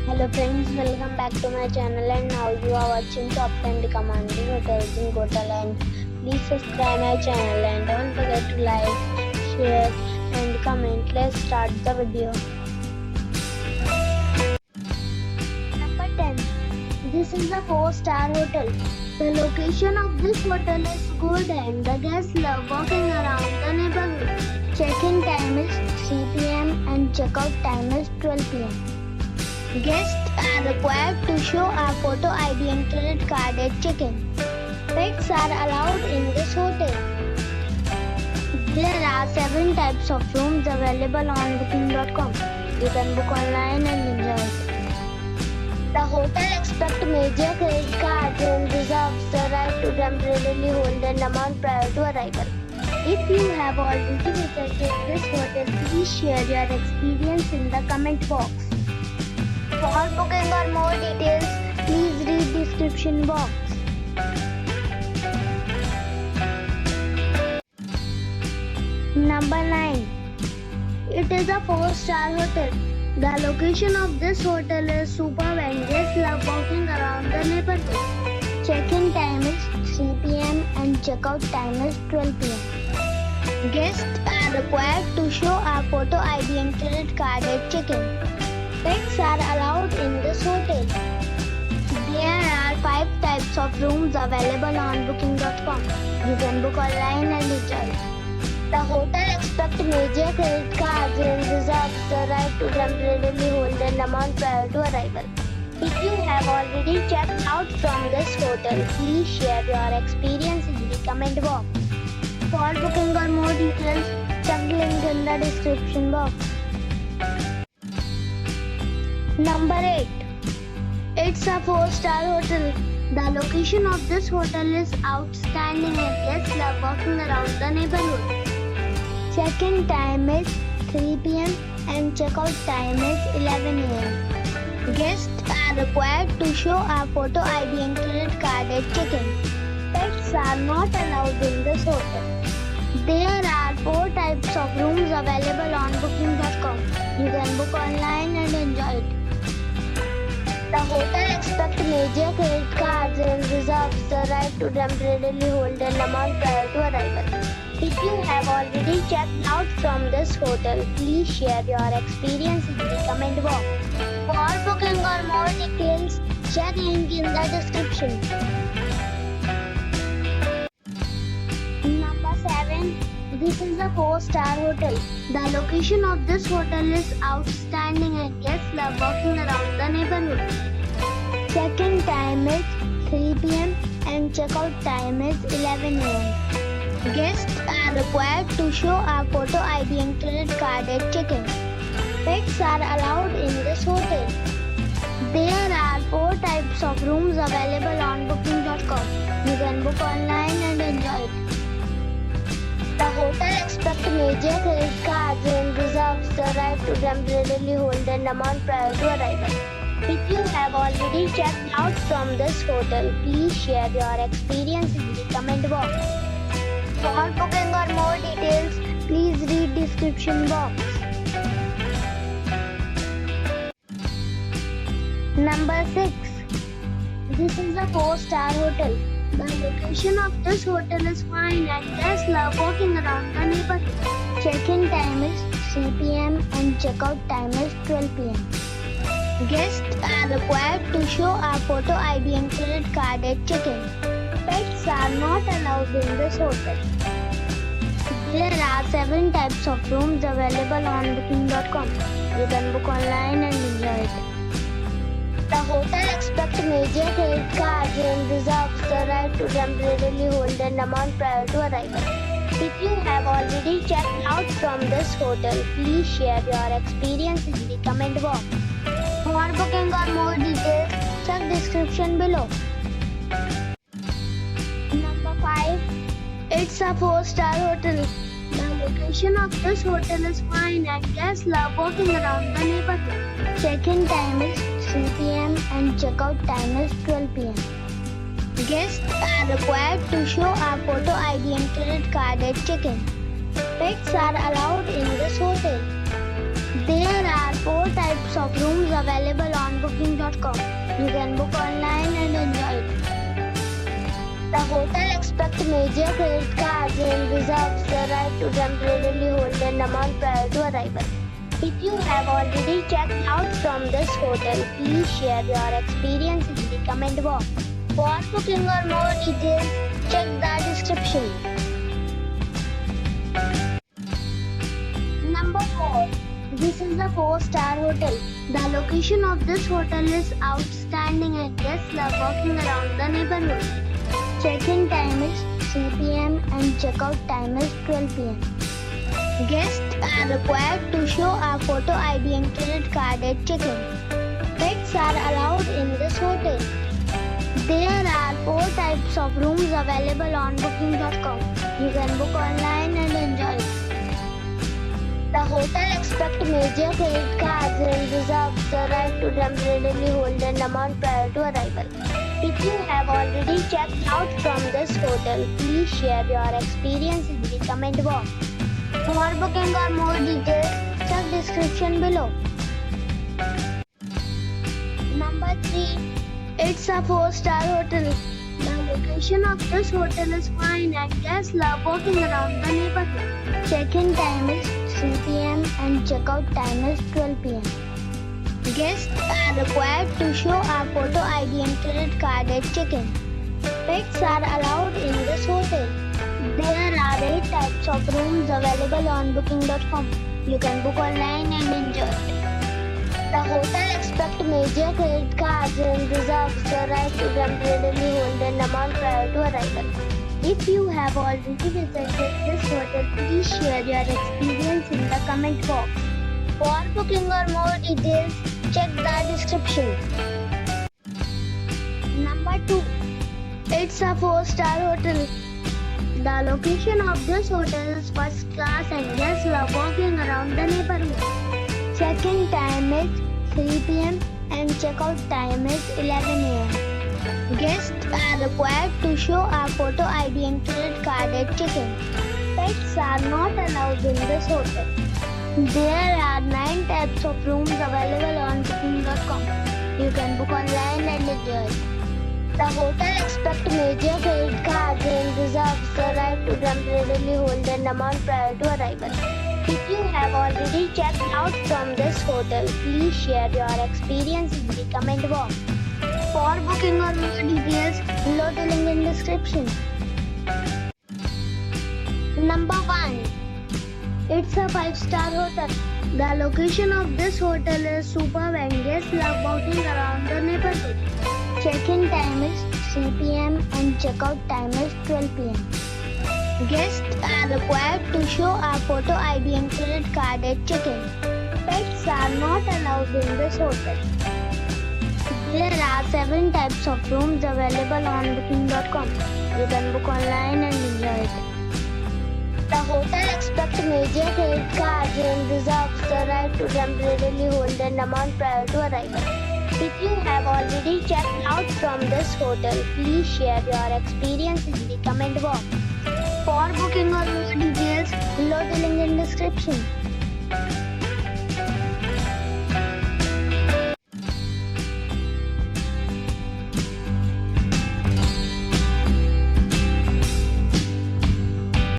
Hello friends, welcome back to my channel and now you are watching top 10 recommended hotels in Gotaland. Please subscribe my channel and don't forget to like, share and comment. Let's start the video. Number 10. This is a 4-star hotel. The location of this hotel is good and the guests love walking around the neighborhood. Check-in time is 3 p.m. and check-out time is 12 p.m. Guests are required to show a photo ID and credit card at check-in. Pets are allowed in this hotel. There are 7 types of rooms available on booking.com. You can book online and enjoy it. The hotel expects major credit cards and reserves the right to temporarily hold an amount prior to arrival. If you have already visited this hotel, please share your experience in the comment box. For booking or more details, please read description box. Number 9. It is a 4-star hotel. The location of this hotel is superb and guests love walking around the neighborhood. Check-in time is 3 p.m. and check-out time is 12 p.m. Guests are required to show a photo ID and credit card at check-in. Pets are allowed in this hotel. There are 5 types of rooms available on booking.com. You can book online and enjoy it. The hotel expects major credit cards and reserves the right to temporarily hold an amount prior to arrival. If you have already checked out from this hotel, please share your experience in the comment box. For booking or more details, check the link in the description box. Number 8. It's a 4-star hotel. The location of this hotel is outstanding and guests love walking around the neighborhood. Check-in time is 3 p.m. and check-out time is 11 a.m. Guests are required to show a photo ID and credit card at check-in. Pets are not allowed in this hotel. There are 4 types of rooms available on booking.com. You can book online and enjoy it. The hotel expects major credit cards and reserves the right to temporarily hold an amount prior to arrival. If you have already checked out from this hotel, please share your experience in the comment box. For booking or more details, check link in the description. Number 7. This is a 4-star hotel. The location of this hotel is outstanding and guests love walking around the neighborhood. Check-in time is 3 p.m. and check-out time is 11 a.m. Guests are required to show a photo ID and credit card at check-in. Pets are allowed in this hotel. There are 4 types of rooms available on booking.com. You can book online and enjoy it. The hotel expects major credit cards and reserves the right to temporarily hold an amount prior to arrival. If you have already checked out from this hotel, please share your experience in the comment box. For booking or more details, please read description box. Number 6. This is a 4-star hotel. The location of this hotel is fine and guests love walking around the neighborhood. Check-in time is 3 p.m. and check-out time is 12 p.m. Guests are required to show a photo ID and credit card at check-in. Pets are not allowed in this hotel. There are 7 types of rooms available on booking.com. You can book online and enjoy it. The hotel expects major credit cards and reserves the right to temporarily hold an amount prior to arrival. If you have already checked out from this hotel, please share your experience in the comment box. For booking or more details, check description below. Number 5. It's a 4-star hotel. The location of this hotel is fine and guests love walking around the neighborhood. Check-in time is 3 p.m. and check-out time is 12 p.m. Guests are required to show a photo ID and credit card at check-in. Pets are allowed in this hotel. There are 4 types of rooms available on booking.com. You can book online and enjoy it. The hotel expects major credit cards and reserves the right to temporarily hold an amount prior to arrival. If you have already checked out from this hotel, please share your experience in the comment box. For booking or more details, check the description. Number 4. This is a 4-star hotel. The location of this hotel is outstanding and guests love walking around the neighborhood. Check-in time is 3 p.m. and check-out time is 12 p.m. Guests are required to show a photo ID and credit card at check-in. Pets are allowed in this hotel. There are 4 types of rooms available on booking.com. You can book online and enjoy it. The hotel expects major credit cards and reserves the right to temporarily hold an amount prior to arrival. If you have already checked out from this hotel, please share your experience in the comment box. For booking or more details, check description below. Number 3. It's a 4-star hotel. The location of this hotel is fine and guests love walking around the neighborhood. Check-in time is 3 p.m. and check-out time is 12 p.m. Guests are required to show a photo ID and credit card at check-in. Pets are allowed in this hotel. There are 8 types of rooms available on booking.com. You can book online and enjoy it. The hotel expects major credit cards and reserves the right to temporarily hold an amount prior to arrival. If you have already visited this hotel, please share your experience in the comment box. For booking or more details, check the description. Number 2. It's a 4-star hotel. The location of this hotel is first class and guests love walking around the neighborhood. Check-in time is 3 p.m. and check-out time is 11 a.m. Guests are required to show a photo ID and credit card at check-in. Pets are not allowed in this hotel. There are 9 types of rooms available on booking.com. You can book online and enjoy it. The hotel expects major credit cards and reserves the right to temporarily hold an amount prior to arrival. If you have already checked out from this hotel, please share your experience in the comment box. For booking or more details, below the link in description. Number 1. It's a 5-star hotel. The location of this hotel is superb and guests love walking around the neighborhood. Check-in time is 3 p.m. and check-out time is 12 p.m. Guests are required to show a photo ID and credit card at check-in. Pets are not allowed in this hotel. There are 7 types of rooms available on booking.com. You can book online and enjoy it. The hotel expects major credit cards and reserves the right to temporarily hold an amount prior to arrival. If you have already checked out from this hotel, please share your experience in the comment box. For booking or more details, below the link in description.